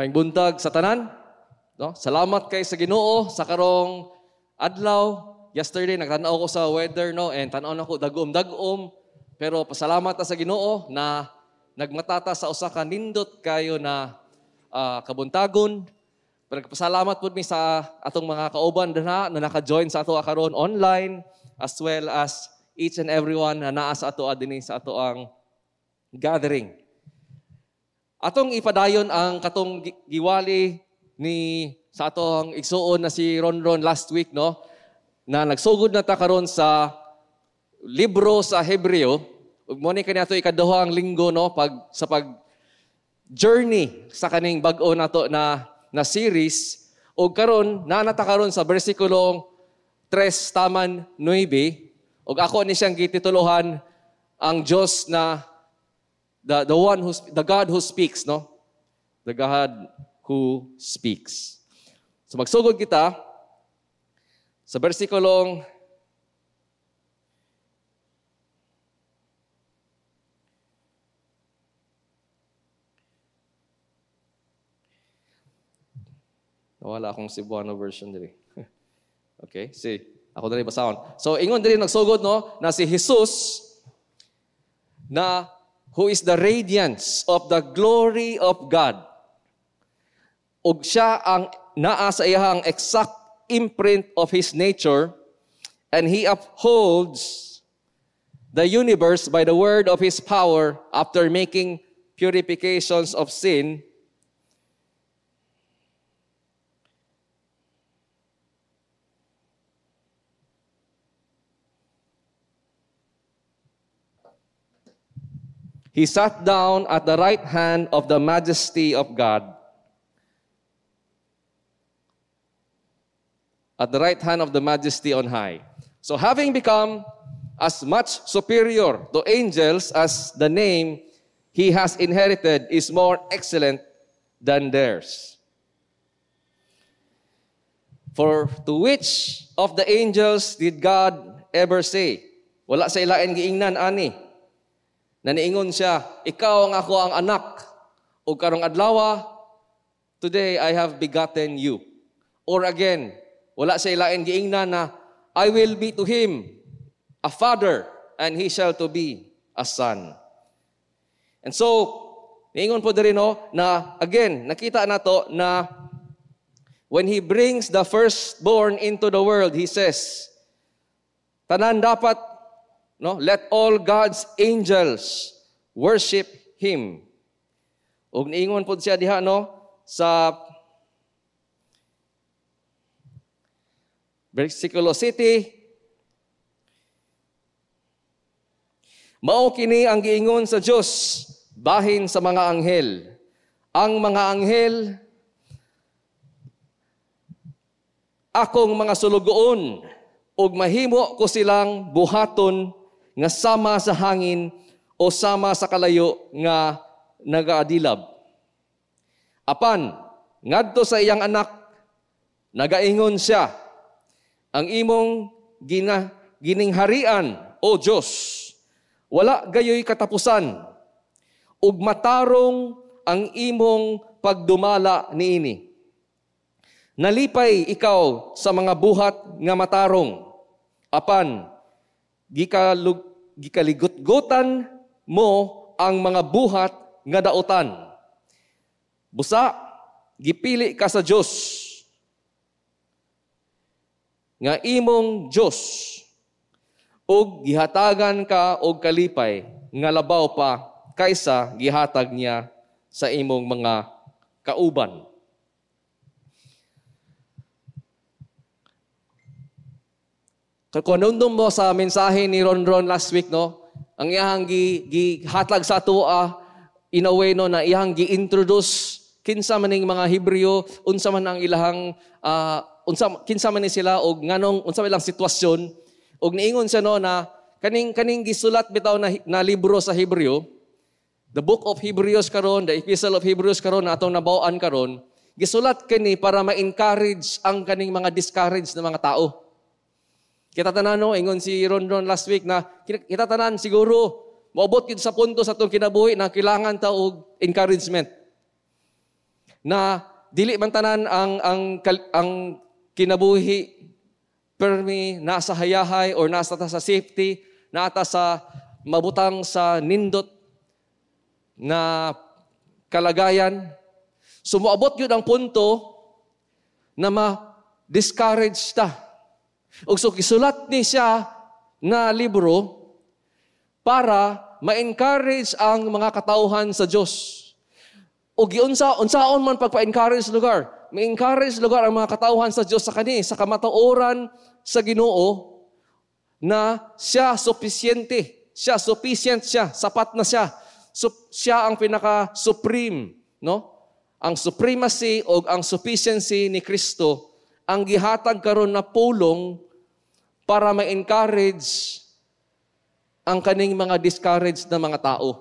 Maayong buntag sa tanan. No? Salamat kay sa Ginoo sa karong adlaw. Yesterday nagtanaw ko sa weather and tanaw na ko dagom-dagom. Pero pasalamat ta sa Ginoo na nagmatata sa usa ka nindot kayo na kabuntagon. Pasalamat pud mi sa atong mga kauban na naka-join sa ato karon online as well as each and everyone na naa sa ato dinhi sa ato ang gathering. Atong ipadayon ang katong giwali sa atong igsuon na si Ron last week, no? Na nagsugod na ta karon sa libro sa Hebreo. Ug mo ni kaniadto ikaduhang linggo, no, sa journey sa kaning bag-o nato na series. Ug karon nata karon sa bersikulo 3 taman 9. Ug ako ni siyang gitituluhan ang Dios na the God who speaks, no? The God who speaks. So magsugod kita sa bersikulong nawala akong Cebuano version diri. Okay, see. Ako diri basahon. So ingon diri nagsugod, no, na si Jesus na who is the radiance of the glory of God. Ug siya ang naa sa iyang exact imprint of His nature, and He upholds the universe by the word of His power after making purifications of sin. He sat down at the right hand of the majesty of God. At the right hand of the majesty on high. So having become as much superior to angels as the name He has inherited is more excellent than theirs. For to which of the angels did God ever say? Wala sa ilain giingnan ani. Na niingon siya, ikaw ang ako ang anak. O karong adlaw, today I have begotten you. Or again, wala sa ilain giingnan na, I will be to him a father, and he shall to be a son. And so, niingon po diri, no, na again, nakita nato na when He brings the firstborn into the world, He says, tanan dapat, no, let all God's angels worship Him. Ug niingon pod siya diha, no, sa versikulo 7, mao kini ang giingon sa Dios bahin sa mga anghel. Ang mga anghel akong mga sulugoon ug mahimo ko silang buhaton nga sama sa hangin o sama sa kalayo nga nagaadilab. Apan, ngadto sa iyang anak, nagaingon siya, ang imong giningharian, O Diyos, wala gayoy katapusan, ug matarong ang imong pagdumala niini. Nalipay ikaw sa mga buhat nga matarong, apan, gikaligot-gutan mo ang mga buhat nga dautan. Busa, gipili ka sa Diyos nga imong Diyos ug gihatagan ka og kalipay nga labaw pa kaysa gihatag niya sa imong mga kauban. Kung nandun mo sa mensahe ni Ron last week, no, ang iyang gihatag sa atua, in a way, no, na iyang gi-introduce kinsa man ning mga Hebreo, unsa man ang ilahang, kinsa man ni sila, o nganong, unsa man ilang sitwasyon, o niingon siya, no, na kaning gisulat bitaw na libro sa Hebreo, the book of Hebrews karon, the epistle of Hebrews karon, na atong nabaw-an karon, gisulat kini para ma-encourage ang kaning mga discouraged na mga tao. Kita tanan, no, ingon si Ron last week na kita tanan siguro moabot gid sa punto sa atong kinabuhi na kailangan ta og encouragement. na dili man tanan ang kinabuhi permi nasa hayahay or nasa ta sa safety, nata sa mabutang sa nindot na kalagayan. Sumuabot yun ang punto na ma-discourage ta. O so gisulat ni siya na libro para ma-encourage ang mga katauhan sa Diyos. O unsaon man pagpa-encourage lugar. Ma-encourage lugar ang mga katauhan sa Diyos sa sa kamatuoran sa Ginoo na siya sufficient siya, sapat na siya. Siya ang pinaka-supreme, no? Ang supremacy o ang sufficiency ni Kristo ang gihatag karon na pulong para ma-encourage ang kaning mga discouraged na mga tao.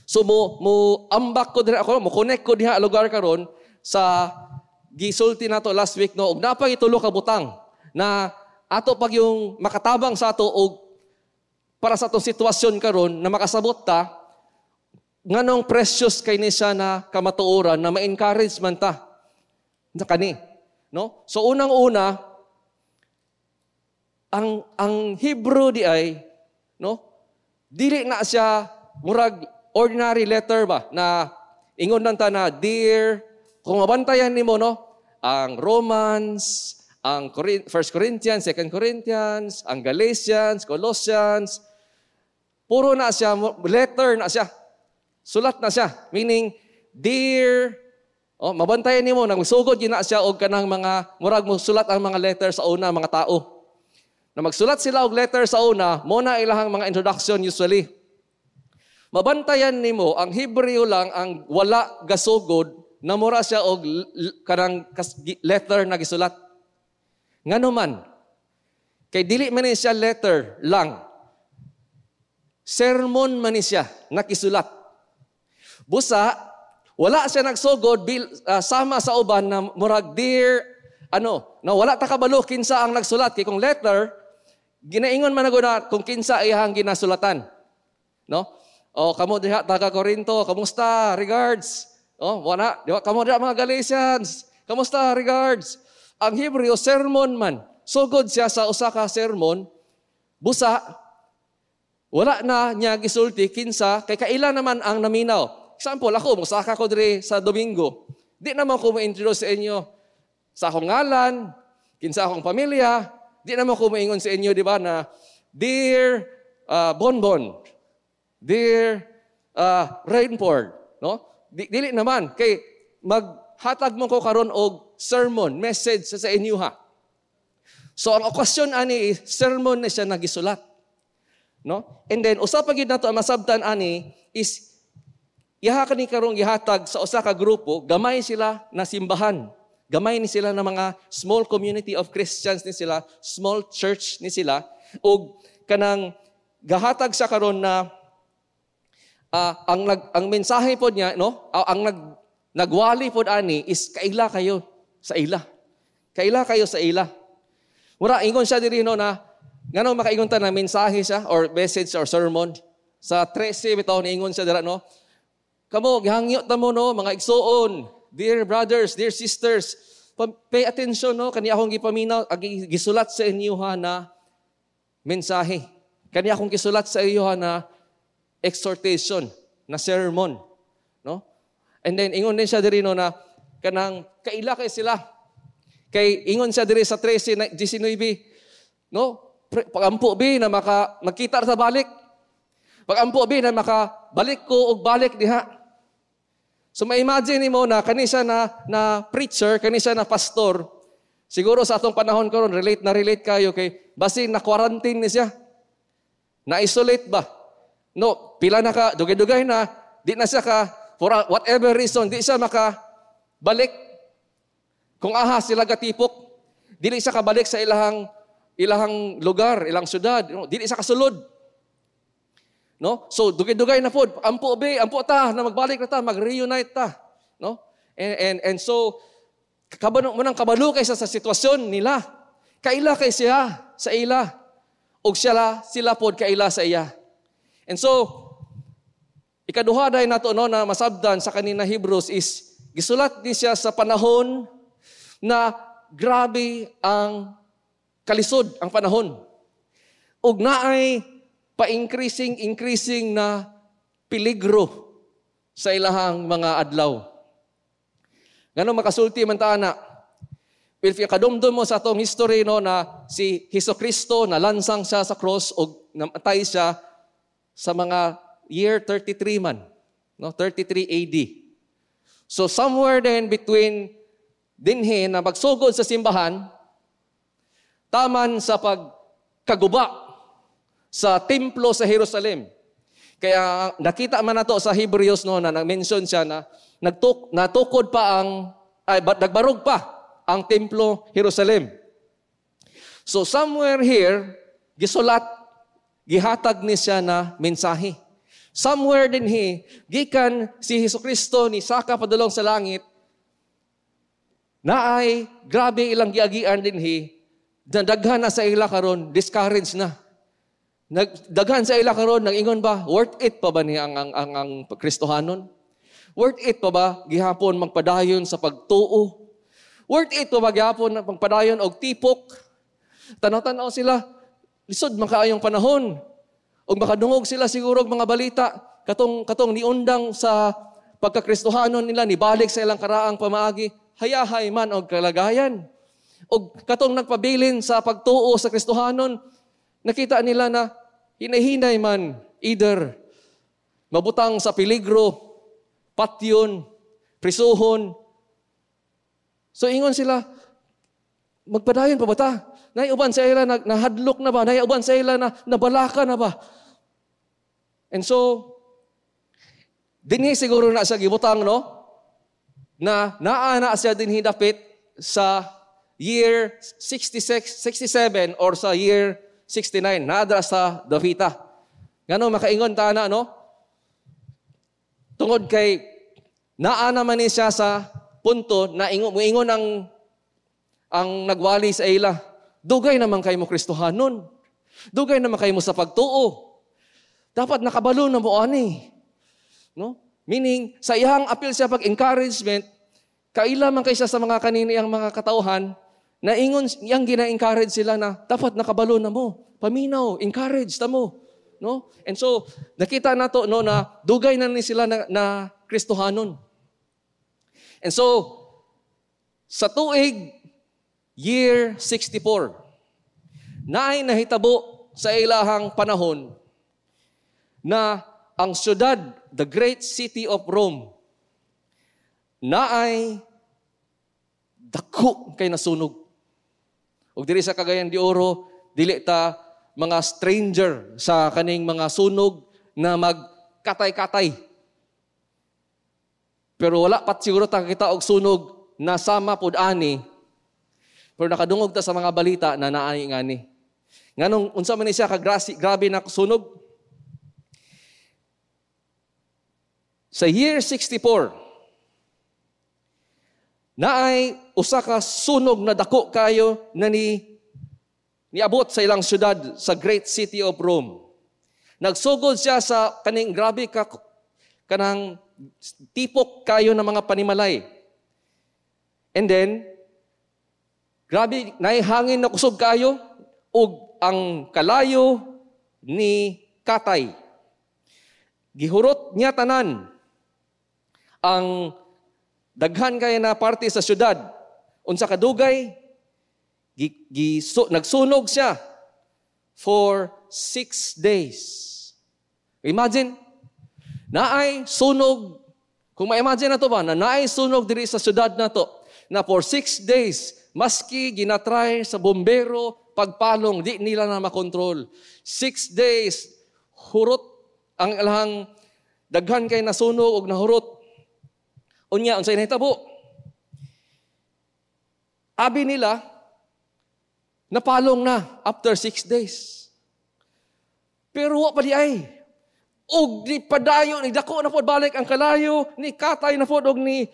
So mo ambak ko dira ako, mo connect ko diha lugar karon sa gisulti nato last week, no, ug napay itulo ka butang na ato pag yung makatabang sa ato og para sa atong sitwasyon karon na makasabot ta nganong precious kay ni siya na kamatuoran na ma-encourage man ta na kani, no? So unang-una ang Hebrew di ay, no, dili na siya murag ordinary letter ba na ingon nanta na dear. Kung mabantayan nimo, no, ang Romans, ang 1 Corinthians, 2 Corinthians, ang Galatians, Colossians, puro na siya, letter na siya. Sulat na siya. Meaning, dear, mabantayan nimo, nagsugod yun na siya og kanang mga, murag mo sulat ang mga letter sa una, mga tao. Na magsulat sila og letter sa una, muna ilahang mga introduction usually. Mabantayan nimo, ang Hebreo lang ang wala gasugod, na mura siya og kanang letter na gisulat. Ngano man, kay dili man ni siya letter lang. Sermon man ni siya nakisulat. Busa, wala siya nagsugod sama sa uban na murag dear, na wala ta kabalo kinsa ang nagsulat. Kay kung letter, ginaingon man na kung kinsa iyang ginasulatan. No? O kamo diha taga Corinto, kamusta? Regards. Wala. Diba? Kamo diha mga Galatians. Kamusta? Regards. Ang Hebreo, sermon man. Sugod siya sa usa ka sermon. Busa, wala na niya gisulti kinsa, kay kaila naman ang naminaw. Example, ako, musaka ko diri sa Domingo. Di naman ko ma-introduce sa inyo sa akong ngalan, kinsa akong pamilya. Di naman ko maingon sa inyo, di ba, na dear Bonbon, dear Rainford, no? Dili naman kay maghatag mo ko karon og sermon, message sa inyo ha. So ang okasyon ani sermon na siya nagisulat. No? And then usa pa gid nato ang masabtan ani is iha kani karong gihatag sa usa ka grupo, gamay sila na simbahan. Gamay ni sila na mga small community of Christians ni sila, small church ni sila og kanang gahatag sa karon na ang mensahe pod niya, no? Ang nagwali pod ani is kaila kayo sa ila. Kaila kayo sa ila. Mura ingon siya diri no na ngano makaingon ta na mensahe siya or message or sermon sa 13 bitaw ni ingon siya dira no. Kamo gihangyo ta mo no mga igsoon, dear brothers, dear sisters, pay attention no kani akong gipaminaw gisulat sa inyo ha na mensahe. Kani akong gisulat sa iyo ha na exhortation, na sermon, no? And then ingon din siya diri no na kanang kaila kay sila. Kay ingon siya diri sa 13:19, no? Pagampo bi na magkita sa balik. Pagampo bi na makabalik ko og balik diha. So ma-imagine mo na kani siya na preacher, kani siya na pastor. Siguro sa atong panahon karon relate kayo kay basin na quarantine ni siya. Na-isolate ba? No, pila na ka, dugay-dugay na, di na siya ka, for whatever reason, di siya makabalik. Kung aha sila gatipok, di siya kabalik sa ilahang lugar, ilang syudad, no? Di siya kasulod. No? So, dugay-dugay na po, ampo ta, na magbalik na ta, mag-reunite ta. No? And so, kabalo kay sa sitwasyon nila. Kaila kay siya sa ila. O sila pod kaila sa iya. And so, ikaduha dahil nato no, na masabdan sa kanina Hebrews is Gisulat ni siya sa panahon na grabe ang kalisod ang panahon. Ug naay pa-increasing na peligro sa ilahang mga adlaw. Ngano makasulti man ta ana? If kadumdum mo sa atong history no na si Hesukristo nalansang siya sa cross ug namatay siya sa mga year 33 man, no? 33 AD. So somewhere then between dinhi na magsugod sa simbahan, taman sa pagkaguba sa templo sa Jerusalem. Kaya nakita man nato sa Hebrews no na nag-mention siya na natukod pa nagbarog pa ang templo Jerusalem. So somewhere here gisulat gihatag ni siya na mensahe. Somewhere din gikan si Hesukristo ni saka padulong sa langit, naay grabe ilang giagian din daghan na sa ila karon, discouraged na. Daghan sa ila karon nag-ingon ba, worth it pa ba ni ang Kristohanon? Worth it pa ba gihapon magpadayon sa pagtuo? Worth it pa ba gihapon magpadayon og tipok? Tanaw-tanaw sila, lisod man kaayong panahon. Og makadungog sila siguro og mga balita katong niundang sa pagkakristohanon nila nibalik sa ilang karaang pamaagi, hayahay man og kalagayan. Og katong nagpabilin sa pagtuo sa Kristohanon, nakita nila na hinay-hinay man either mabutang sa peligro, patyon, prisuhon. So ingon sila, magpadayon pa ba ta? Naiuban sa ila na nahadlok na ba? Naiuban sa ila na nabalaka na ba? And so, dinhi siguro na sa gibutang, no? Na naana siya dinhi dapit sa year 66, 67 or sa year 69. Naadra sa Davita. Ngano makaingon ta na, no? Tungod kay naana man ni siya sa punto na muingon ang nagwali sa ila. Dugay naman kayo mo Kristohanon. Dugay naman kayo mo sa pagtuo. Dapat nakabalo na mo ani. No? Meaning, sa iyang appeal siya pag-encouragement, kaila man kayo sa mga kaniniyang mga katauhan, na ingon, iyang gina-encourage sila na, dapat nakabalo na mo. Paminaw, encourage ta mo. No? And so, nakita na to no, na dugay na ni sila na Kristohanon. And so, sa tuig, year 64, naay nahitabo sa ilahang panahon na ang syudad, the great city of Rome, naay dako kay nasunog. Ug diri sa Cagayan de Oro, dili ta mga stranger sa kaning mga sunog na magkatay-katay. Pero wala pat siguro ta kita og sunog na sama pud ani. Pero nakadungog ta sa mga balita na naay ngani. Nganong unsa man ni siya grabe na sunog? Sa year 64, naay usa ka sunog na dako kayo na niabot sa ilang syudad sa great city of Rome. Nagsugod siya sa kaning grabe kanang tipok kayo ng mga panimalay. And then, grabe, naihangin na kusog kayo ug ang kalayo ni Katay. Gihurot niya tanan ang daghan kay na parte sa syudad. Unsa kadugay, nagsunog siya for 6 days. Imagine, naay sunog, kung ma-imagine na to ba, na naay sunog diri sa syudad na to, na for 6 days, maski ginatry sa bombero, pagpalong, di nila na makontrol. 6 days, hurot ang alahang daghan kay nasunog og nahurot. Unya, unsay nahitabo? Abi nila, napalong na after 6 days. Pero wa pa di ay. Og ni padayo, ni dako na pod balik ang kalayo, ni Katay na pod og ni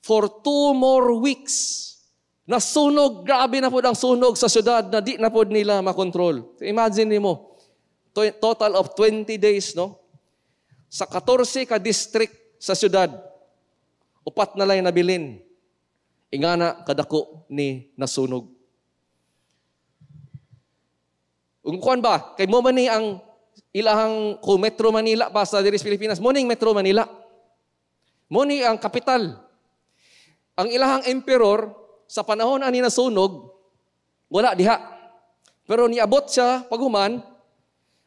for 2 more weeks. Nasunog, grabe na pod ang sunog sa syudad na di na pod nila makontrol. Imagine nimo, total of 20 days, no? Sa 14 ka district sa syudad. upat na lay nabilin. Ingana kadako ni nasunog. Ungkuan ba? Kay mo man ni ang ilahang kung Metro Manila pa sa diri sa Pilipinas, mo ning Metro Manila. Mo ni ang kapital. Ang ilahang emperor sa panahon ani nasunog, wala diha. Pero niabot siya paghuman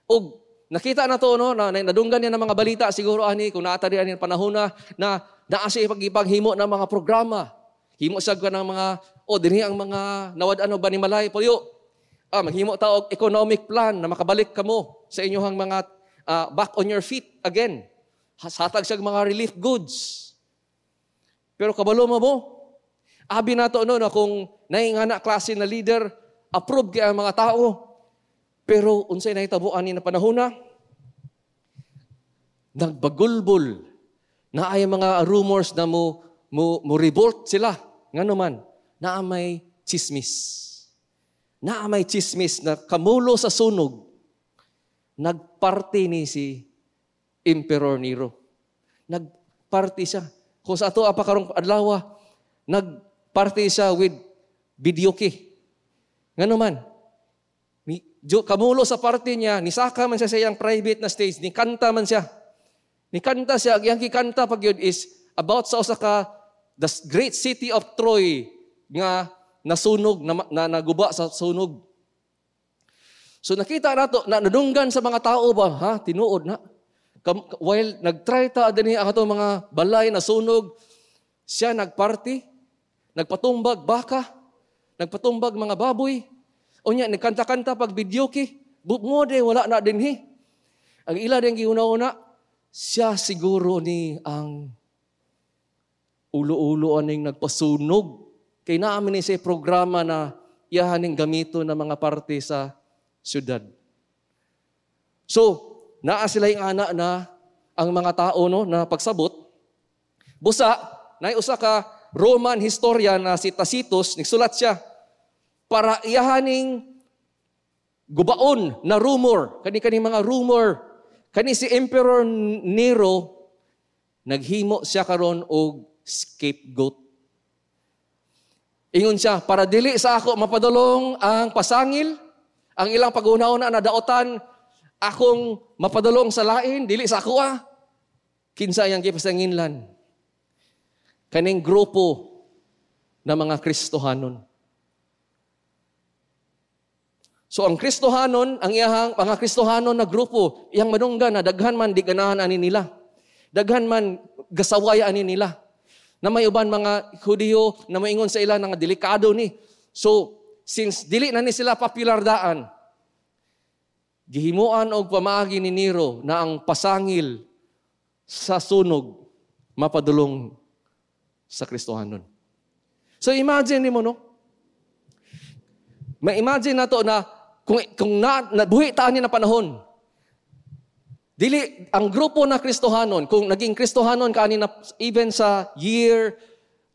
og nakita na to no na nadunggan niya ng mga balita siguro ani kung naata diha ni panahon na naa siya paghimo ng mga programa. Himo siya ng mga dinhi ang mga nawad-ano ba ni Malay puyo. Maghimo ta og economic plan na makabalik kamo sa inyong mga back on your feet again. Hatag siya mga relief goods. Pero kabalo mo, abi nato no na kung naingana klase na leader, approve kay ang mga tao. Pero unsay nahitabuan ni na panahon na nagbagulbol na ay mga rumors na mo revolt sila. Ngano man, naamay chismis. Naamay chismis na kamulo sa sunog, nagparty ni si Emperor Nero. Nagparty siya. Kung sa ato apa karong adlaw, nagparty siya with videoke. Ngano man, kamulo sa party niya, nisaka man siya sa iyang private na stage, nikanta man siya. Nikanta siya, ang kikanta pag yun is about sa usa ka the great city of Troy nga nasunog, na naguba sa sunog. So nakita nato, na nadunggan sa mga tao ba, tinuod na. While nagtry ta din ang atong mga balay na sunog, siya nagparty, nagpatumbag baka, nagpatumbag mga baboy. Unya, nagkanta-kanta pag videoke, bumode, wala na dinhi. Ang ila din giuna-una, siya siguro ni ang ulo-ulo aning nagpasunog. Kay namin ni siya programa na iyahaning gamito ng mga parte sa syudad. So, naa sila yung anak na ang mga tao no, na pagsabot. Busa, na usa ka Roman historian na si Tacitus, nagsulat siya, para iyahaning gubaon na rumor, kani mga rumor, kani si Emperor Nero, naghimo siya karon og scapegoat. Ingon siya, para dili sa ako mapadulong ang pasangil, ang ilang pag-una-una na daotan, akong mapadulong sa lain, dili sa ako kinsa yang gipasanginlan. Kaning grupo na mga Kristohanon. So ang Kristohanon, ang iyahang mga Kristohanon na grupo, iyang manunggan na daghan man di ganahan ani nila. Daghan man gasaway ani nila. Na may uban mga Hudiyo na maingon sa ila nga delikado ni. So, since dili na ni sila popular daan, gihimuan og pamaagi ni Nero na ang pasangil sa sunog mapadulong sa Kristohanon. So, imagine mo, no? Ma-imagine na to na kung nabuhi taan ni na panahon, dili, ang grupo na Kristohanon, kung naging Kristohanon kanina, even sa year,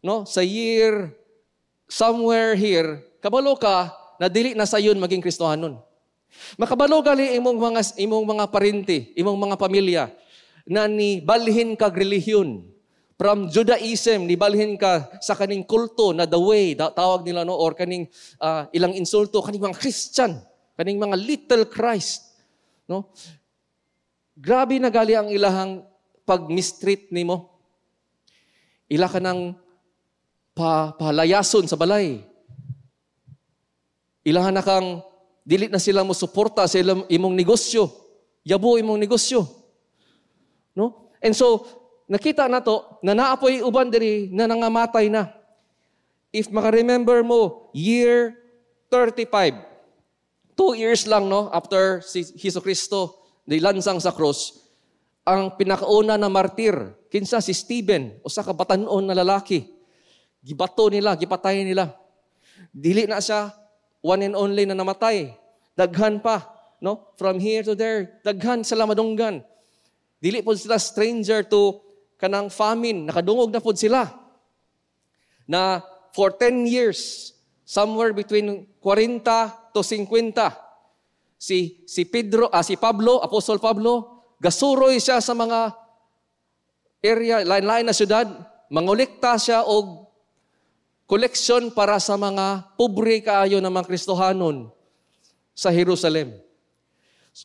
no, sa year, somewhere here, kabalo ka, na dili na sayon maging Kristohanon. Makabalo gali imong mga parinti, imong mga pamilya, na ni balhin kag relihiyon. From Judaism, ni balhin ka sa kaning kulto na the way, tawag nila, no, or kaning ilang insulto, kaning mga Christian, kaning mga little Christ, no. Grabe na gali ang ilahang pag-mistreat nimo. Ila ka ng palayason sa balay. Ilahan na kang dili na sila mo suporta sa imong negosyo. Yabo imong negosyo. No? And so, nakita na to, na naapoy uban diri na nangamatay na. If maka-remember mo, year 35, 2 years lang no, after si Jesucristo, nilansang sa cross, ang pinakauna na martir, kinsa si Stephen, usa ka batan-on na lalaki. Gibato nila, gipatay nila. Dili na siya one and only na namatay. Daghan pa, no? From here to there, daghan sila madunggan. Dili po sila stranger to kanang famine, nakadungog na po sila. Na for 10 years, somewhere between 40 to 50, si Pablo, Apostol Pablo, gasuroy siya sa mga area, lain-lain na syudad, mangolekta siya og koleksyon para sa mga pobre kaayo ng mga Kristohanon sa Jerusalem.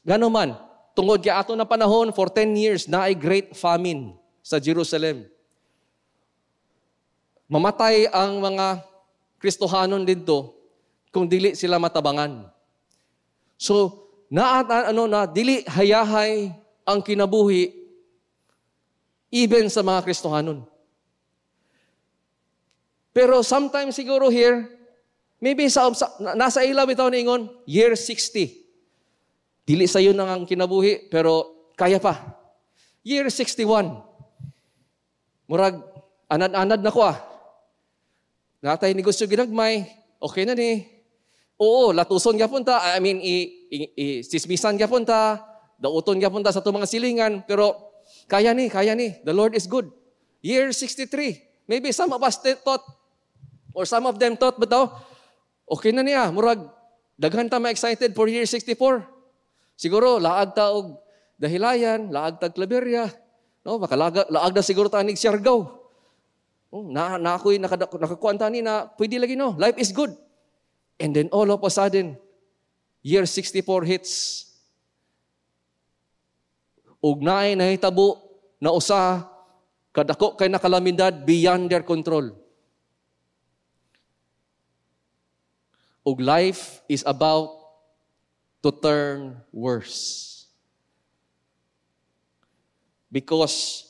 Gano man, tungod kay ato na panahon, for 10 years, na ay great famine sa Jerusalem. Mamatay ang mga Kristohanon dito kung dili sila matabangan. So, dili hayahay ang kinabuhi even sa mga Kristohanon. Pero sometimes siguro here, maybe nasa ilaw bitaw ningon, year 60. Dili sa yun ang kinabuhi, pero kaya pa. Year 61. Murag, anad-anad na ko Natay negosyo ginagmay, okay na ni. Oo, latuson gyapon ta. Sismisan gyapon ta. Dauton gyapon ta sa itong mga silingan. Pero kaya ni. The Lord is good. Year 63. Maybe some of us thought, or some of them thought, but okay na niya. Murag, daghan ta ma-excited for year 64. Siguro, laag ta og Dahilayan, laag ta Claveria. No, laag na siguro ta nig Siargao. Ako'y nakakuan ta ni na pwede lagi no. Life is good. And then all of a sudden, year 64 hits. Ug naay nahitabo na usa kadako kay nakalamidad beyond their control. Ug life is about to turn worse. Because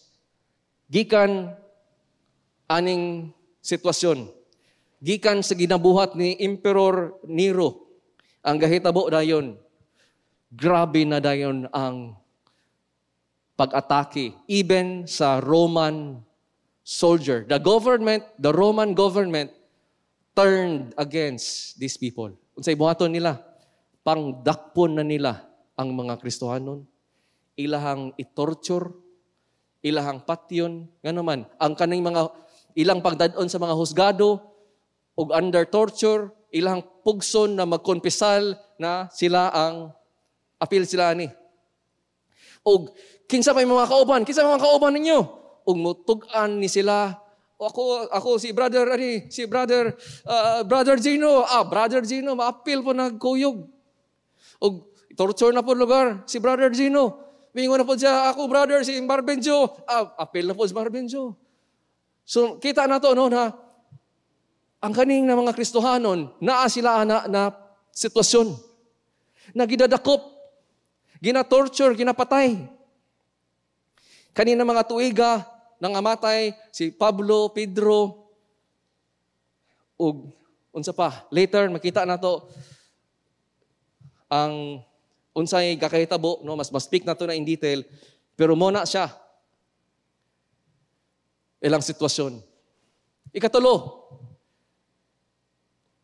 gikan aning sitwasyon, gikan sa ginabuhat ni Emperor Nero, ang gahitabo dayon, grabe na dayon ang pag-atake, even sa Roman soldier. The Roman government turned against these people. Unsay buhaton nila? Pangdakpon na nila ang mga Kristohanon. Ilahang itorture, ilahang patyon, nga naman, ang kaning mga ilang pagdadon sa mga husgado, ug under torture, ilang pugson na magkonpisal na sila ang apil sila ni. Ug kinsa may mga kauban ninyo? Ug mutug-an ni sila, ako si brother Gino, brother Gino, maapil po nagkuyog. Ug torture na po lugar si brother Gino. Mingon na po siya, ako brother si Marbenjo, apil na po si Marbenjo. So, kita na to, no, na ang kaning na mga Kristohanon, naa sila na sitwasyon, na gidadakop, gina-torture, ginapatay. Kanina mga tuiga, nangamatay, si Pablo, Pedro, ug unsa pa. Later, makita na to, ang unsay kakahitabo, no, mas speak na to na in detail, pero muna siya, ilang sitwasyon. Ikatulo,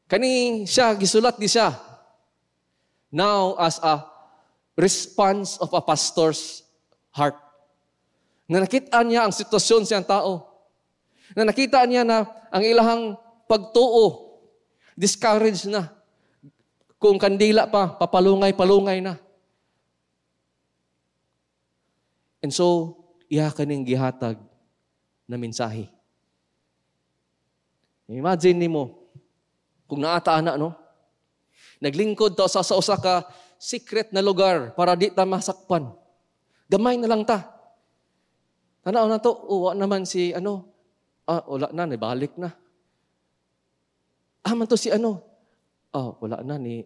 kani siya, gisulat di siya, now as a response of a pastor's heart. Na nakita niya ang sitwasyon siyang tao. Na nakita niya na ang ilahang pagtuo, discouraged na. Kung kandila pa, papalungay-palungay na. And so, iya kaning gihatag na mensahe. Imagine nimo kung naata na, no? Naglingkod ta sa usa ka secret na lugar para di ta masakpan. Gamay na lang ta. Tanaw na to, uwa naman si wala na, nabalik na. Man to si wala na ni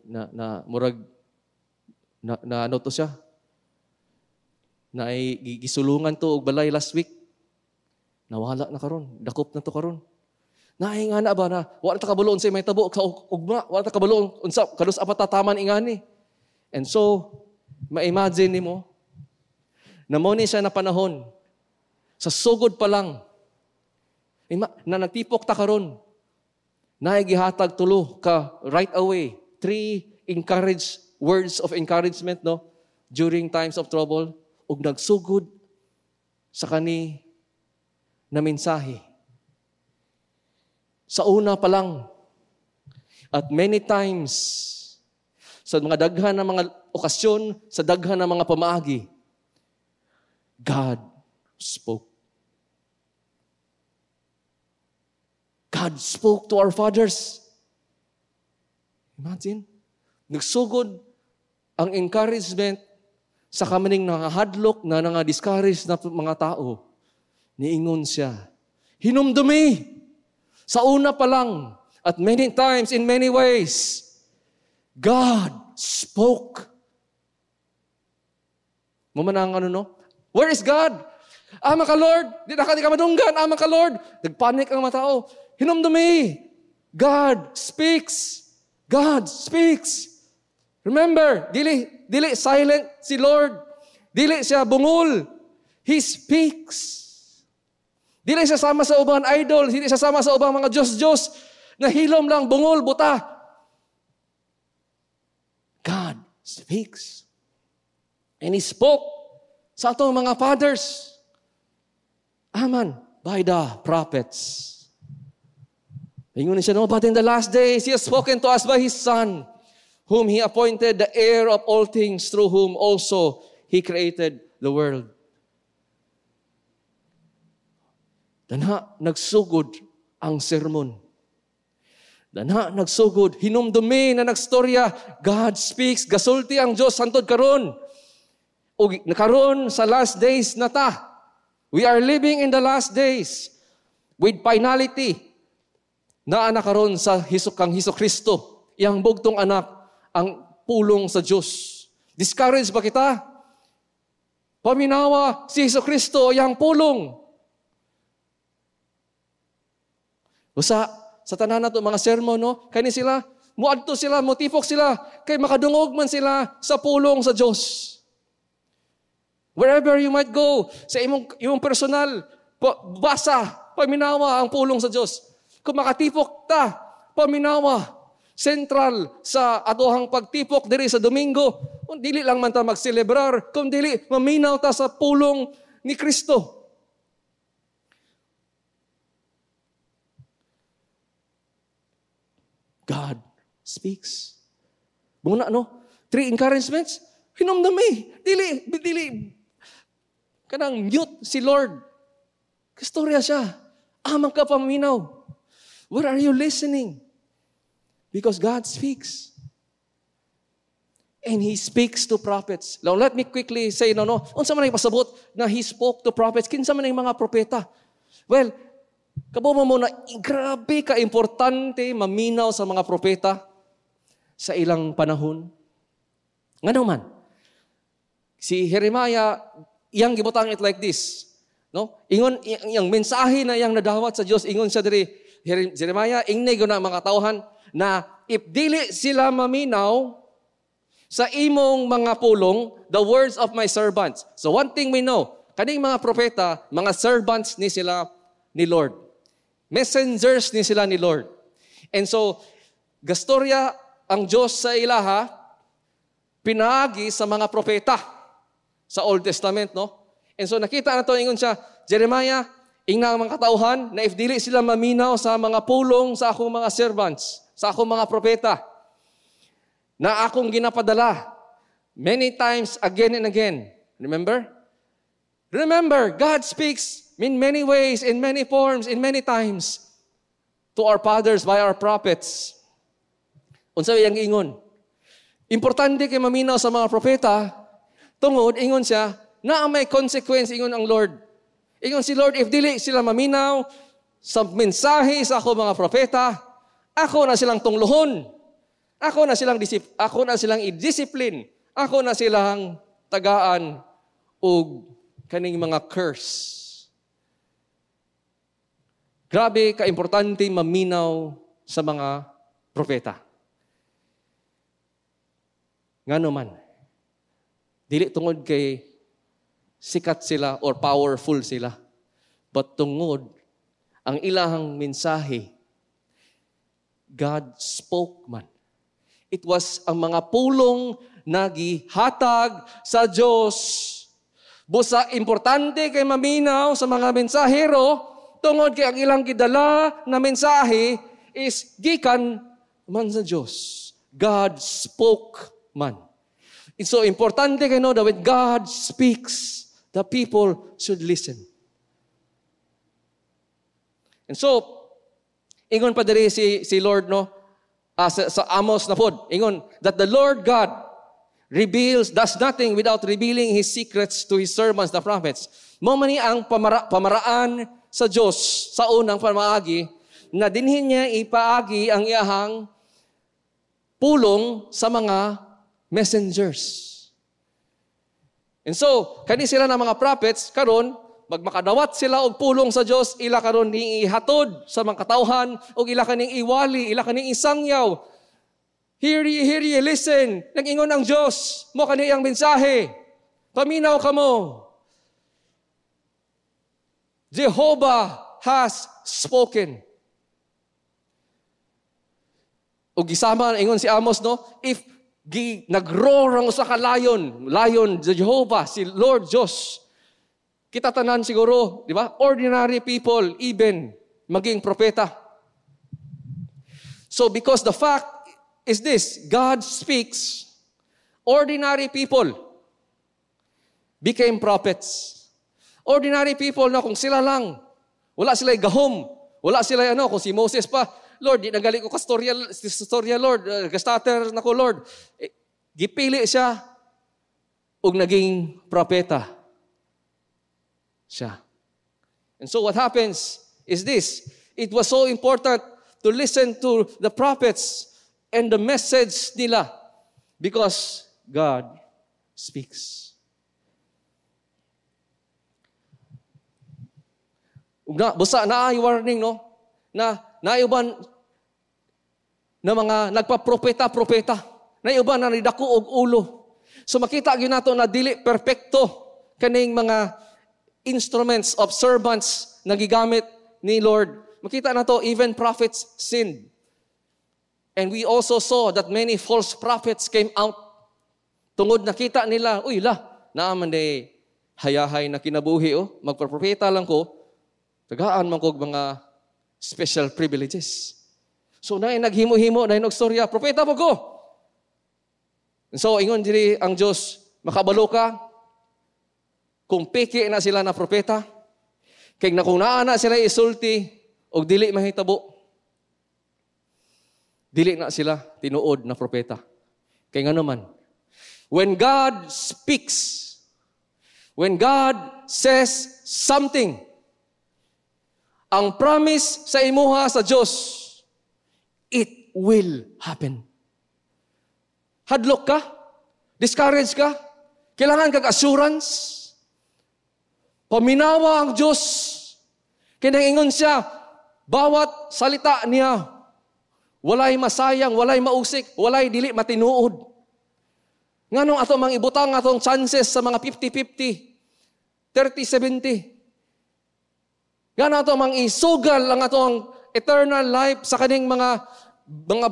murag na to siya. Na ay gisulungan to og balay last week. Nawala na karon, dakop na to karon. Naay nga na ba na wala ta kabuloon sa may tabo sa ugma, wala ta kabuloon unsa kadus apat tataman ingani. And so, ma-imagine nimo na mo ni siya na panahon sa sugod pa lang na natipok ta karon. Naay gihatag tulo ka right away. 3 words of encouragement, no, during times of trouble, ug nagsugod sa kani na mensahe. Sa una pa lang, at many times, sa mga daghan na mga okasyon, sa daghan na mga pamaagi, God spoke. God spoke to our fathers. Imagine, nagsugod ang encouragement sa kamaning nakahadlok na discourage na mga tao. Niingon siya, hinumdumi sa una pa lang at many times in many ways, God spoke. Mamanang where is God? Ama ka Lord, di ka madunggan, ama ka Lord. Nagpanik ang mga tao. Hinumdumi. God speaks. God speaks. Remember, dili silent si Lord. Dili siya bungol. He speaks. Dili siya sama sa ubang idol. Dili siya sama sa ubang mga Diyos-Diyos na hilom lang, bungol, buta. God speaks. And He spoke sa atong mga fathers. Aman, by the prophets. Ingon siya, but in the last days, He has spoken to us by His Son, whom He appointed the heir of all things, through whom also He created the world. Danha, nagsugod ang sermon. Danha, nagsugod, hinumdumi na nagstorya, God speaks, gasulti ang Diyos, santod karon. O nakaron sa last days na ta. We are living in the last days with finality na anak karon sa kang Hesus Kristo, iyang bugtong anak, ang pulong sa Diyos. Discourage ba kita? Paminawa si Hesus Kristo, iyang pulong. Usa sa tanan nato mga sermon, kani sila, muadto sila, motifok sila, kay makadungog man sila sa pulong sa Diyos. Wherever you might go, sa imong personal, basa, paminawa ang pulong sa Diyos. Kung makatipok ta, paminawa, central sa atohang pagtipok diri sa Domingo, kung dili lang man ta magselebrar, kung dili maminaw ta sa pulong ni Kristo. God speaks. Muna, 3 encouragements. Hinumdumi. Dili. Kanang mute si Lord. Kastorya siya. Amang ka paminaw. Where are you listening? Because God speaks. And He speaks to prophets. Now, let me quickly say, unsa man ay pasabot na He spoke to prophets? Kinsa man ay mga propeta? Well, kabawa mo na grabe ka-importante maminaw sa mga propeta sa ilang panahon. Nga naman, si Jeremiah, iyang gibutang it like this. Ingon, iyang mensahe na iyang nadawat sa Diyos, ingon siya diri, Jeremiah, ingnay ko na mga tauhan, na if dili sila maminaw sa imong mga pulong, the words of my servants. So one thing we know, kaning mga propeta, mga servants ni sila ni Lord. Messengers ni sila ni Lord. And so, gastorya ang Diyos sa ilaha, pinaagi sa mga propeta sa Old Testament, And so, nakita na ito, ingon siya, Jeremiah, ingna ang mga katauhan, na if dili sila maminaw sa mga pulong sa akong mga servants, sa akong mga propeta, na akong ginapadala, many times, again and again. Remember? Remember, God speaks in many ways, in many forms, in many times, to our fathers by our prophets. Unsa iyang ingon? Importante kay maminaw sa mga propeta, tungod, ingon siya, na may consequence, ingon ang Lord. Ingon si Lord, if dili sila maminaw sa mensahe sa ako mga propeta, ako na silang tunglohon, ako na silang i-discipline, ako na silang tagaan o kaning mga curse. Grabe ka-importante maminaw sa mga propeta. Ngano man, dili tungod kay sikat sila or powerful sila, but tungod ang ilahang mensahe, God spoke man. It was ang mga pulong nagihatag sa Diyos. Busa importante kay maminaw sa mga mensahero, tungod kay ang ilang gidala na mensahe is gikan man sa Diyos. God spoke man. It's so importante kayo that when God speaks, the people should listen. And so, Ingon pa diri si Lord, no? Sa Amos na pod. Ingon, that the Lord God does nothing without revealing His secrets to His servants, the prophets. Mao man ni ang pamaraan sa Diyos sa unang pamaagi, na dinhin niya ipaagi ang iyahang pulong sa mga messengers. And so, kani sila ng mga prophets, karon magmakadawat sila og pulong sa Dios, ila karon ni ihatod sa mga katawhan, og ila kaning iwali, ila kaning isangyaw. Hear ye, listen. Nag-ingon ang Dios, mo kani ang mensahe. Paminaw kamo. Jehovah has spoken. Og gisama ingon si Amos, no? If nagroar ang usa ka lion, Jehovah, si Lord Dios, kita tanan siguro, di ba? Ordinary people, even maging propeta. So because the fact is this, God speaks, ordinary people became prophets. Ordinary people na kung sila lang, wala sila gahom, wala sila kung si Moses pa, Lord, di nagali ko kastorya, Lord, gastater na ko, Lord. Gipili siya, ug naging propeta siya. And so what happens is this. It was so important to listen to the prophets and the message nila because God speaks. Busa na ay warning, no? Na naiuban na mga nagpa-propeta. Naiuban na nidako og ulo. So makita gyud nato na dili perpekto kaning mga instruments of servants na gigamit ni Lord. Makita na to, even prophets sinned. And we also saw that many false prophets came out. Tungod nakita nila, naaman de hayahay na kinabuhi, magpropropeta lang ko, tagaan man ko mga special privileges. So naghimo-himo, nagstorya, propeta po ko. And so ingon diri ang Diyos, makabalo ka, kung peke na sila na propeta, kay na kung naa na sila isulti, o dili mahitabo, dili na sila tinuod na propeta. Kay nga naman, when God speaks, when God says something, ang promise sa imuha sa Diyos, it will happen. Hadlok ka? Discourage ka? Kailangan kag assurance? Paminawa ang Diyos. Kinaingon siya, bawat salita niya, walay masayang, walay mausik, walay dili matinuod. Nganong ato mang ibutang atong chances sa mga 50-50, 30-70. Ngano ato mang isugal ang atong eternal life sa kaning mga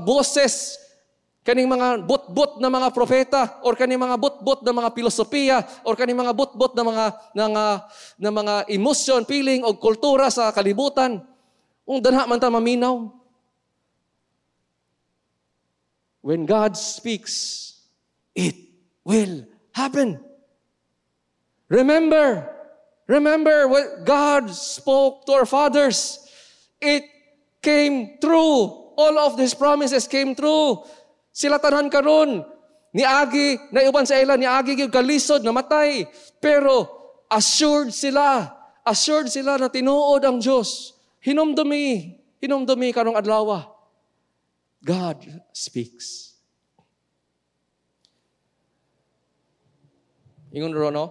boses, kaning mga butbot na mga propeta, or kaning mga butbot na mga filosofiya, or kaning mga butbot na mga emotion, feeling, o kultura sa kalibutan. Danha man ta maminaw. When God speaks, it will happen. Remember what God spoke to our fathers. It came true. All of these promises came true. Sila tanan karon niagi na iuban sa ila niagi gyud kalisod namatay, pero assured sila na tinuod ang Dios. Hinumdumi karong adlaw. God speaks. Ingon ro, no?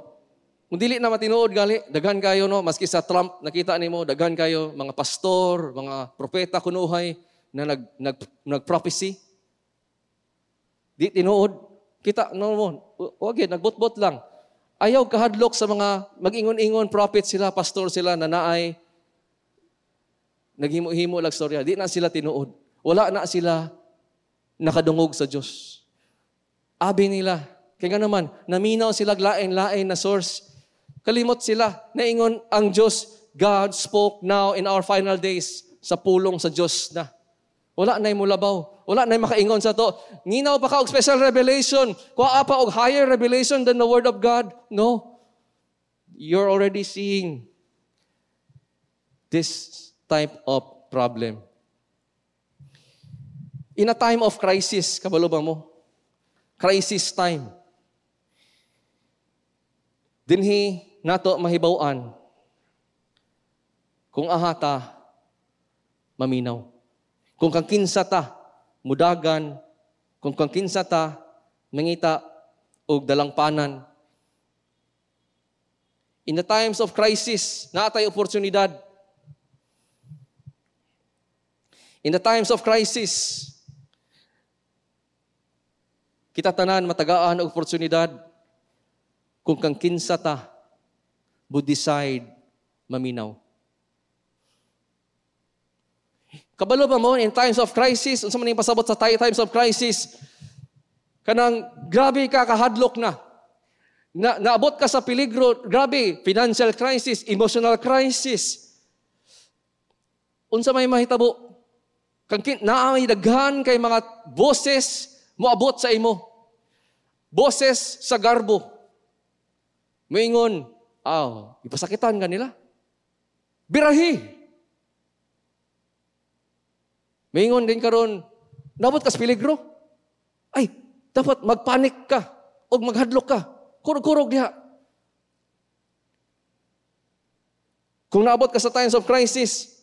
Kung dili na matinuod gali, daghan kayo, no? Maski sa Trump nakita nimo, daghan kayo mga pastor, mga propeta kunuhay na nag-prophecy. Di tinuod. Kita, wag nagbutbot lang. Ayaw kahadlok sa mga mag-ingon-ingon prophet sila, pastor sila, na naay, naghimo-himo lang storya. Di na sila tinuod. Wala na sila nakadungog sa Diyos. Abi nila. Kaya nga naman, naminaw sila lain-lain na source. Kalimot sila. Naingon ang Diyos, God spoke now in our final days sa pulong sa Diyos na. Wala na'y mulabaw. Wala na'y makaingon sa to. Nginaw pa ka og special revelation. Kuha pa og higher revelation than the Word of God. No. You're already seeing this type of problem. In a time of crisis, kabalo ba mo? Crisis time. Dinhi nato mahibaw-an kung ahata maminaw. Kung kang kinsa ta mudagan, kung kang kinsa ta mangita og dalangpanan. In the times of crisis, naatay oportunidad. In the times of crisis, kita tanan matagaan og oportunidad kung kang kinsa ta would decide maminaw. Kabalo ba mo in times of crisis, unsa man ning pasabot sa times of crisis, kanang grabe ka kahadlok na. Naabot ka sa peligro, grabe, financial crisis, emotional crisis. Unsa may mahitabo? Kang naay daghan kay mga boses moabot sa imo. Boses sa garbo. Moingon, ipasakitan ka nila. Birahi. Moingon din karon, naabot ka sa peligro. Ay, dapat magpanik ka o maghadlok ka. Kurog-kurog diha. Kung naabot ka sa times of crisis,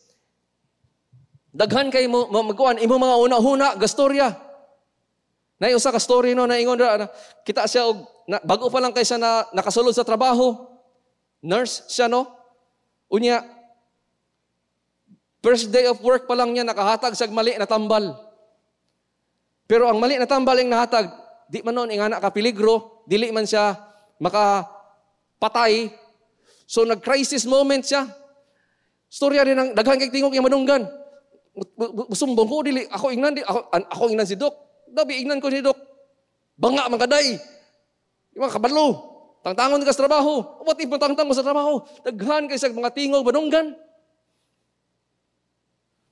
daghan kay mo magkuan imo mga una-huna gastorya. Nay usa ka story no na ingon na kita siya og bago pa lang kay siya na nakasulod sa trabaho. Nurse siya no. Unya first day of work pa lang niya nakahatag sa mali na tambal. Pero ang mali na tambal ang nahatag, di man noon ingana ka peligro, dili man siya makapatay. So nag-crisis moment siya. Storya rin ng daghang kay tingog yung manunggan. Musumbong ko dili ako ingnan si Dok. Dabi ingnan ko si Dok. Banga man kaday. Yung mga kabalo. Tangtangon ka sa trabaho. What if matangtang mo sa trabaho? Daghan kay sa mga tingog manunggan.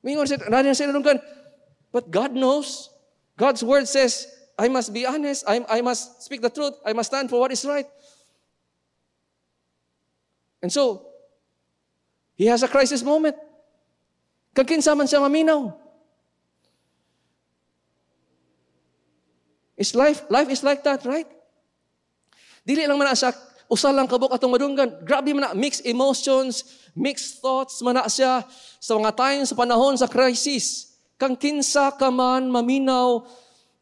Mingon siya manunggan. But God knows. God's word says, I must be honest. I must speak the truth. I must stand for what is right. And so, he has a crisis moment. Kag kinsa man siya maminaw. Life is like that, right? Dili lang man siya, usa lang kabuk atong madunggan. Grabe man na, mixed emotions, mixed thoughts man na siya sa mga times, sa panahon, sa crisis. Kang kinsa ka man maminaw,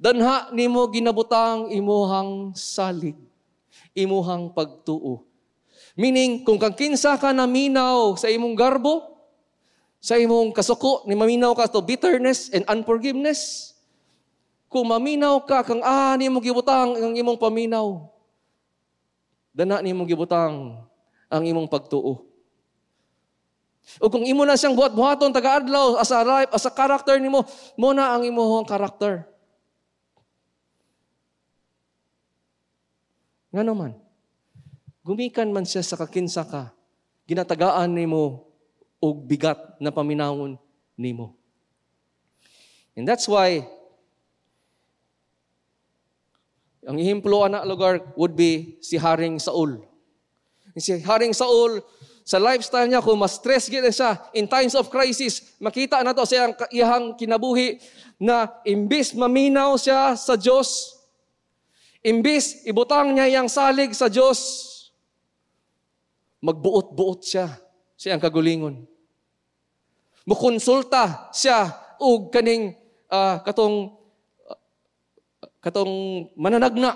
danha nimo ginabutang imuhang salig, imuhang pagtuo. Meaning, kung kang kinsa ka naminaw sa imong garbo, sa imong kasuko, ni maminaw ka to bitterness and unforgiveness. Kung maminaw ka, kang nimo gibutang ang imong paminaw, dana nimo gibutang ang imong pagtuo. O kung imo na siyang buhat-buhaton taga-adlaw as a life, as a character nimo, mo na ang imong character. Nga naman, gumikan man siya sa kakinsa ka, ginatagaan nimo og bigat na paminawon nimo. And that's why ang ihimplo na lugar would be si Haring Saul. Si Haring Saul, sa lifestyle niya, kung mas stress gina siya, in times of crisis, makita na to sa iyang kinabuhi na imbis maminaw siya sa Diyos, imbis ibutang niya iyang salig sa Diyos, magbuot-buot siya sa iyang kagulingon. Mukonsulta siya og kaning katong mananagna.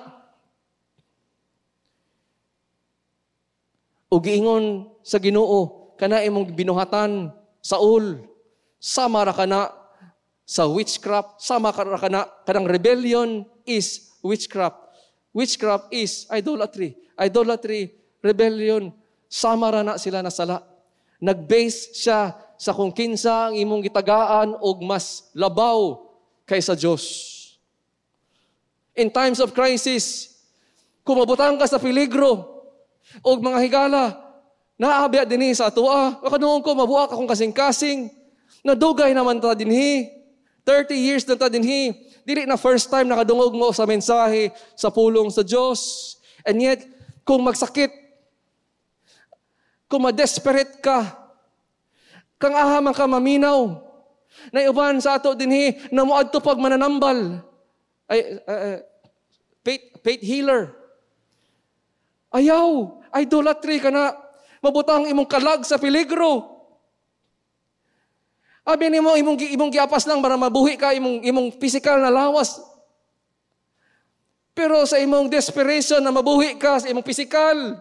O giingon sa Ginoo, kana imong binuhatan Saul, sama ra kana sa witchcraft, sama ra kana kanang rebellion is witchcraft. Witchcraft is idolatry. Idolatry, rebellion, sama ra na sila na sala. Nag-base siya sa kung kinsa ang imong gitagaan og mas labaw kaysa Dios. In times of crisis, kung mabutang ka sa peligro o mga higala, naabya dinhi sa atua, kanuon ko mabuak akong kasing-kasing, nadugay naman ta dinhi, 30 years na ta dinhi, dili na first time nakadungog mo sa mensahe, sa pulong sa Diyos. And yet, kung magsakit, kung ma-desperate ka, kang ahaman ka maminaw, Naiuban sa ato dinhi na moadto pag mananambal. Faith healer. Ayaw, idolatry ka na. Mabutang imong kalag sa peligro. Abi nimo imong giapas lang para mabuhi ka imong physical na lawas. Pero sa imong desperation na mabuhi ka sa imong physical,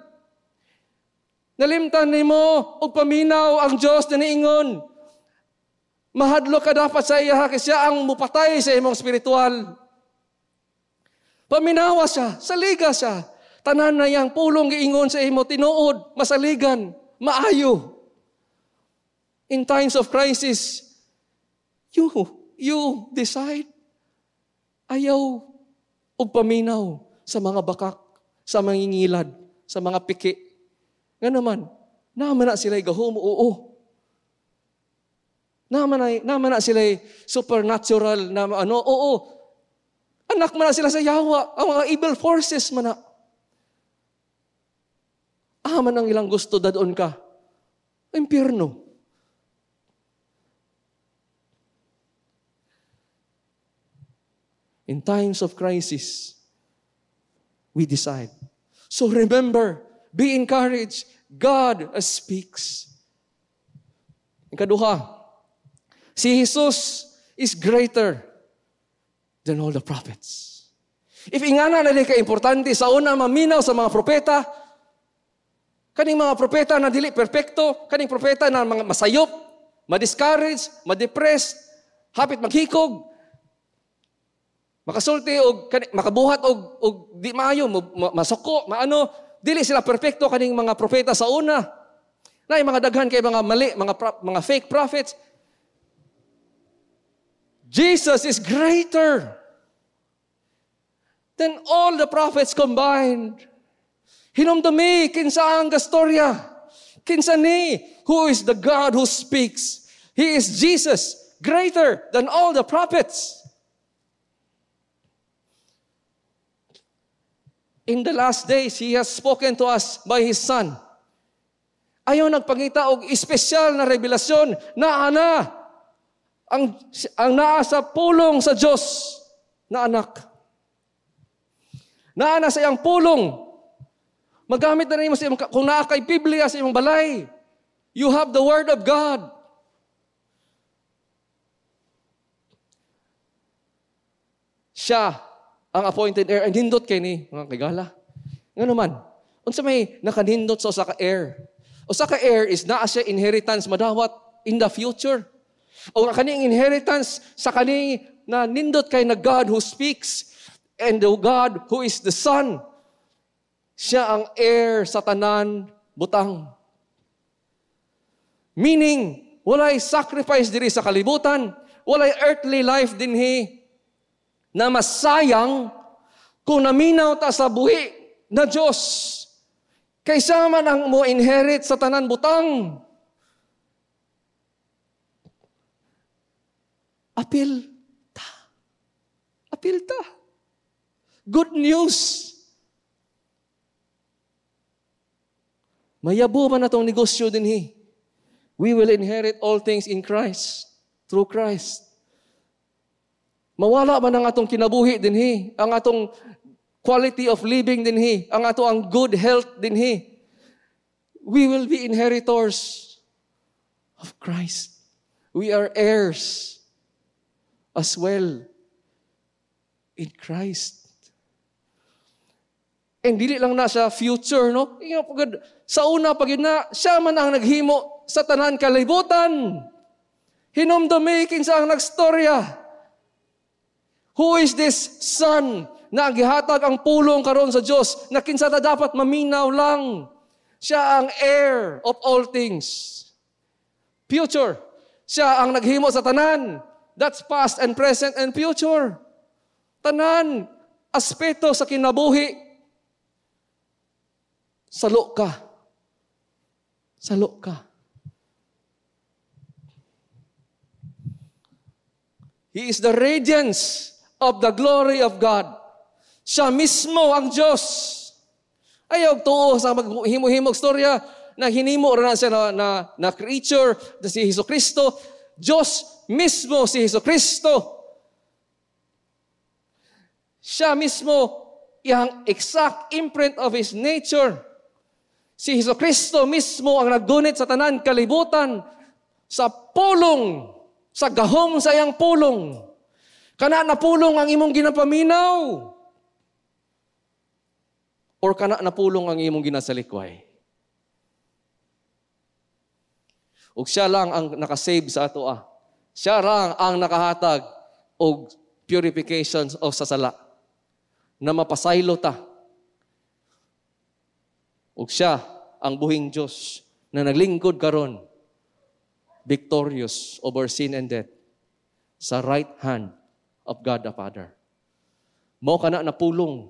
nalimtan nimo og paminaw ang Dios na niingon. Mahadlo ka dapat sa iya kay siya ang mupatay sa imong spiritual. Paminawa siya, saliga siya. Tanan na yang pulong giingon sa imo tinuod, masaligan, maayo. In times of crisis, you decide. Ayaw og paminaw sa mga bakak, sa mangingilad, sa mga piki. Nga naman, naman na sila'y gahom, oo. Naman na sila'y supernatural na oo. Anak man na sila sa yawa, ang mga evil forces man na. Man ang ilang gusto, dadon ka. Impyerno. In times of crisis, we decide. So remember, be encouraged. God speaks. Ikaduha, si Jesus is greater than all the prophets. If ingana na di ka-importante sa una maminaw sa mga propeta, kaning mga propeta na dili perpekto, kaning propeta na mga masayop, ma-discourage, ma-depress, hapit maghikog, makasulti og makabuhat og di maayo masuko maano dili sila perpekto kaning mga propeta sa una. Nay mga daghan kay mga mali mga fake prophets. Jesus is greater than all the prophets combined. Hinumdumi kinsa ang gastorya. Kinsa ni who is the God who speaks. He is Jesus, greater than all the prophets. In the last days, He has spoken to us by His Son. Ayaw nagpangita og espesyal na revelasyon na ang naa sa pulong sa Diyos na anak. Naa sa iyang pulong. Magamit na rin mo sa iyong, kung naa kay Biblia sa iyong balay, you have the Word of God. Siya ang appointed heir. Ang hindot kay ni, mga kagala. Nga naman, unsa may nakanindot sa usa ka heir. Usa ka heir is naa siya inheritance madawat in the future. O kaning inheritance sa kaning na nindot kay na God who speaks and the God who is the Son. Siya ang heir sa tanan butang. Meaning, walay sacrifice diri sa kalibutan, walay earthly life dinhi na masayang kung naminaw ta sa buhi na Diyos. Kaysa man ang mo inherit sa tanan butang. Apil ta. Good news. Mayabo man atong negosyo dinhi. We will inherit all things in Christ, through Christ. Mawala man ang atong kinabuhi dinhi, ang atong quality of living dinhi, ang atong good health dinhi. We will be inheritors of Christ. We are heirs as well in Christ. And dili lang na sa future, no? Sa una pag na, siya man ang naghimo sa tanan kalibutan. Hinumdumi kinsa ang nagstorya. Who is this Son na gihatag ang pulong karon sa Dios na kinsa ta dapat maminaw lang? Siya ang heir of all things. Future. Siya ang naghimo sa tanan. That's past and present and future. Tanan, aspeto sa kinabuhi. Salo ka. Salo ka. He is the radiance of the glory of God. Siya mismo ang Diyos. Ayaw tuo sa maghimo-himog storya na hinimo na siya na creature, na si Jesucristo. Diyos mismo si Hesukristo. Siya mismo, yung exact imprint of His nature. Si Hesukristo mismo ang naggunit sa tanan kalibutan, sa pulong, sa gahom sa iyang pulong. Kana na pulong ang imong ginapaminaw. Or kana na pulong ang imong ginasalikway. Ug siya lang ang nakasave sa ato. Siya lang ang nakahatag og purification o sa sala na mapasaylo ta. Ug siya ang buhing Diyos na naglingkod karon, victorious over sin and death sa right hand of God the Father. Mao kana na pulong,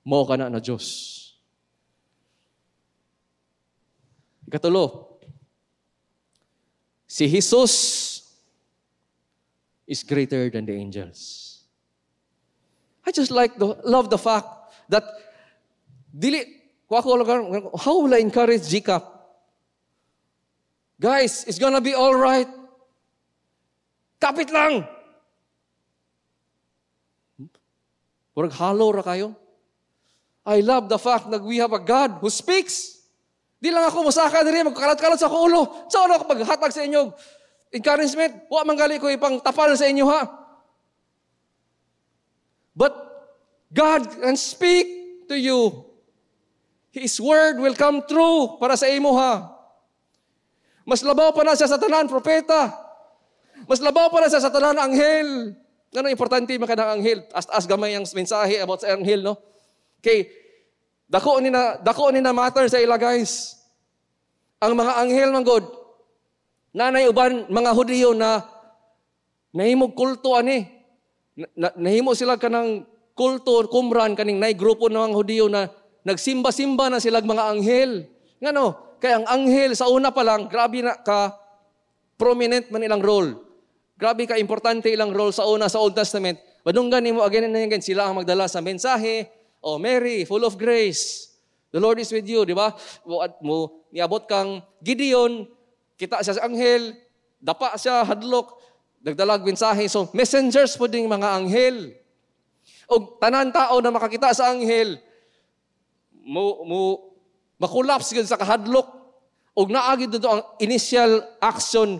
mao kana na Diyos. Ikatulo, si Jesus is greater than the angels. I just love the fact that how will I encourage GCAP? Guys, it's gonna be all right. Kapit lang. Murag halo ra kayo. I love the fact that we have a God who speaks. Di lang ako musaka diri magkalat-kalat sa ulo. Sa ako maghatag sa inyo encouragement. Wa man gali ko ipang tapal sa inyo ha. But God can speak to you. His word will come true para sa imo ha. Mas labaw pa na siya sa tanan propeta. Mas labaw pa na siya sa tanan anghel. Ano importante maka ng anghel? As gamay ang mensahe about sa anghel, no? Okay. Dako ni na matter sa ila guys. Ang mga anghel man god. Nanay uban mga Hudiyo na nahimog kulto ani. Nahimo sila kanang kulto, kumran, kaning nay grupo ng mga Hudiyo na nagsimba-simba na sila mga anghel. Ngano? Kaya ang anghel sa una pa lang, grabe na ka prominent man ilang role. Grabe ka importante ilang role sa una sa Old Testament. Badunggan nimo again and again sila ang magdala sa mensahe. Oh Mary, full of grace. The Lord is with you, di ba? Mo niabot kang Gideon, kita siya sa anghel, dapa siya hadlok, nagdalag mensahe. So, messengers po ding mga anghel. O tanan tao na makakita sa anghel, makulaps sa kahadlok. O naagid dito ang initial action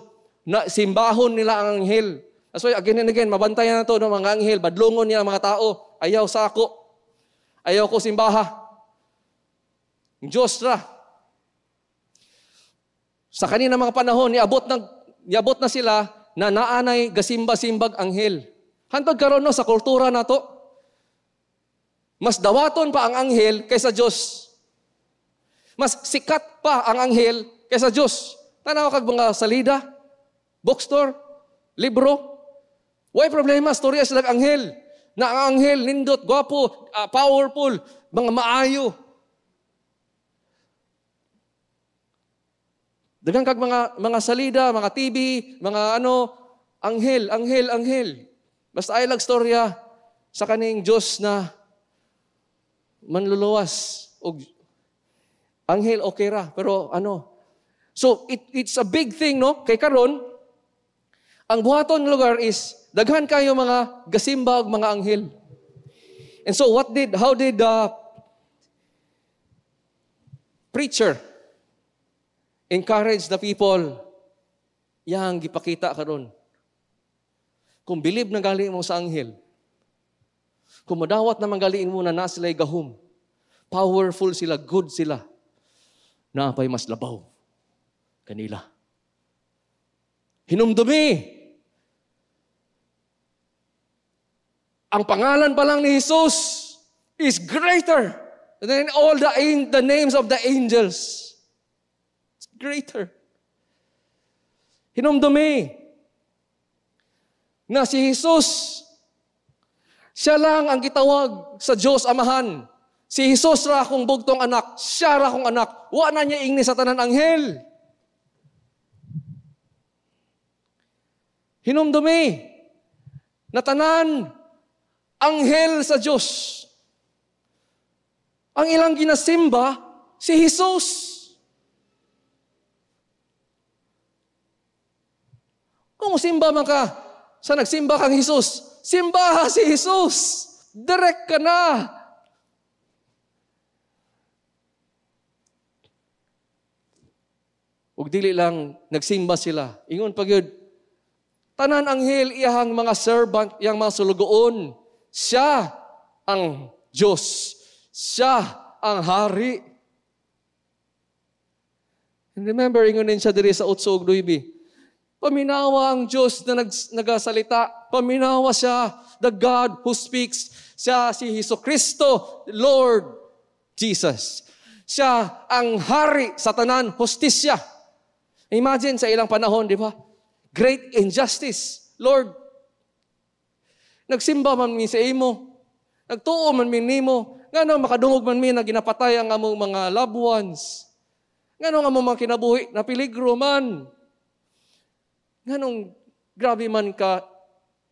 na simbahon nila ang anghel. So, again and again, mabantayan na to ng mga anghel, badlungon niya ang mga tao, ayaw sako, ayaw ko simbaha. Diyos ra. Sa kanina mga panahon, niabot na sila na naanay gasimba-simbag anghel. Hantod karon no sa kultura nato. Mas dawaton pa ang anghel kaysa Diyos. Mas sikat pa ang anghel kaysa Diyos. Tanaw kag mga salida, bookstore, libro. Why problema storya sila anghel? Na ang anghel nindot, gwapo, powerful, mga maayo. Daghang kag mga salida, mga TV, mga anghel. Basta ay lag storya sa kaning Dios na manluluwas og anghel okay ra, pero So it's a big thing, no? Kay karon ang buhaton lugar is daghan kayo mga gasimba og mga anghel. And so how did the preacher encourage the people? Yang gipakita karon. Kung believe na gali mo sa anghel, kung madawat na mangaliin mo na sila'y gahom, powerful sila, good sila, na apay mas labaw kanila. Hinumdumi. Ang pangalan pa lang ni Jesus is greater than all the names of the angels. It's greater. Hinumdumi na si Jesus, siya lang ang gitawag sa Diyos Amahan. Si Jesus ra akong bugtong anak, siya ra akong anak. Wa na niya ingni sa tanan anghel. Hinumdumi na tanan anghel sa Diyos. Ang ilang ginasimba, si Jesus. Mumusimba man ka sa nagsimba kang Jesus. Simbaha si Jesus. Direct ka na. Ug dili lang nagsimba sila. Ingon pa gyud, tanan anghel iyahang mga servant, iyang mga sulugoon. Siya ang Diyos. Siya ang hari. And remember, ingon din siya diri sa 8 ug 9. Paminawa ang Diyos na nagasalita. Paminawa siya, the God who speaks. Siya si Jesucristo, Lord Jesus. Siya ang hari sa tanan, hostisya. Imagine sa ilang panahon, di ba? Great injustice. Lord, nagsimba man mi sa imo. Nagtuo man mi nimo. Ngano makadungog man mi na ginapatay ang among mga loved ones. Ngano nga among mga kinabuhi na peligro man. Nganong grabe man ka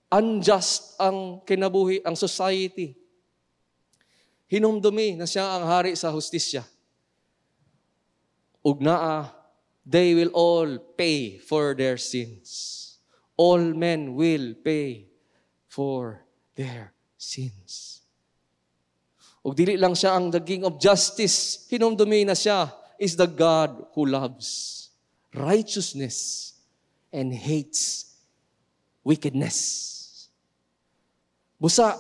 unjust ang kinabuhi, ang society. Hinumdumi na siya ang hari sa hustisya. Ug naa, they will all pay for their sins. All men will pay for their sins. Ug dili lang siya ang the King of Justice, hinumdumi na siya is the God who loves righteousness and hates wickedness. Busa,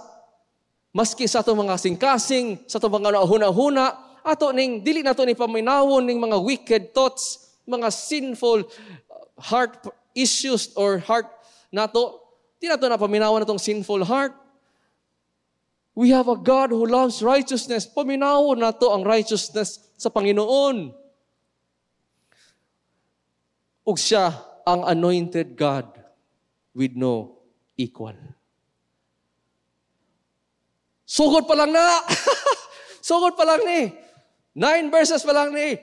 maski sa itong mga singkasing, sa itong mga huna-huna, ato ning dili nato ni paminawon ning mga wicked thoughts, mga sinful heart issues or heart nato, di nato na paminawan natong sinful heart. We have a God who loves righteousness. Paminawon nato ang righteousness sa Panginoon. Ug siya ang anointed God with no equal. Sugod pa lang na! Sugod pa lang ni. 9 verses pa lang ni.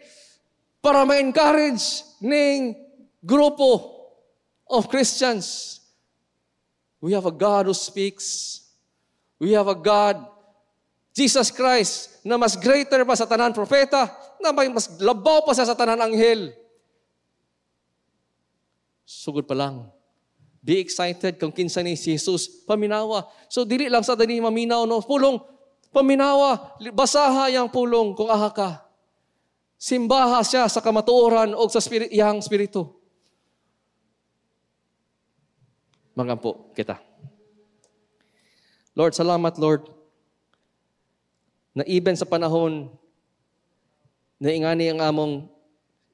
Para ma-encourage ning grupo of Christians. We have a God who speaks. We have a God, Jesus Christ, na mas greater pa sa tanan propeta, na mas labaw pa sa tanan anghel. Sugod pa lang. Be excited kung kinsa ni si Jesus paminawa. So dili lang sa dani maminaw no pulong paminawa, basaha yang pulong kung aha ka. Simbaha siya sa kamatuoran o sa iyang spiritu. Magampo kita. Lord, salamat Lord, na even sa panahon na ingani ang among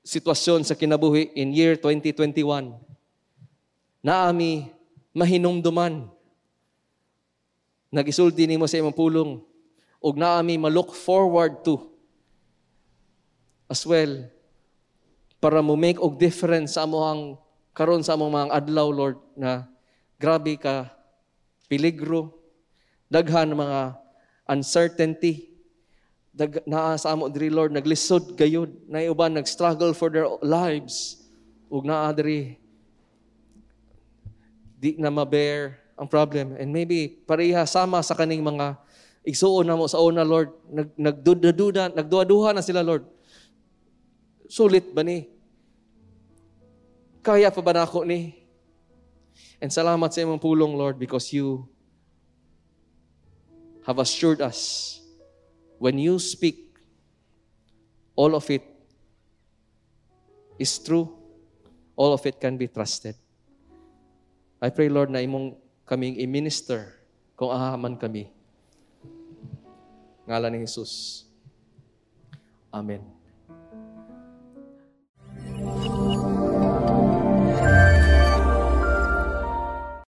sitwasyon sa kinabuhi in year 2021, na ami mahinumduman, nagisulti nimo sa imong pulong, ug na ami ma-look forward to as well, para mo make og difference sa among karon sa among mga adlaw, Lord, na grabe ka peligro, daghan mga uncertainty, naa sa amo diri Lord, naglisod gayud, na uban nag-struggle for their lives, ug naa diri di na ma-bear ang problem. And maybe pareha sama sa kaning mga igsuon namo sa una, Lord, nagduda-duha na sila, Lord. Sulit ba ni? Kaya pa ba nako ni? And salamat sa imong pulong, Lord, because you have assured us when you speak, all of it is true. All of it can be trusted. I pray, Lord, na imong kaming i-minister kung ahaman kami. Ngalan ni Jesus. Amen.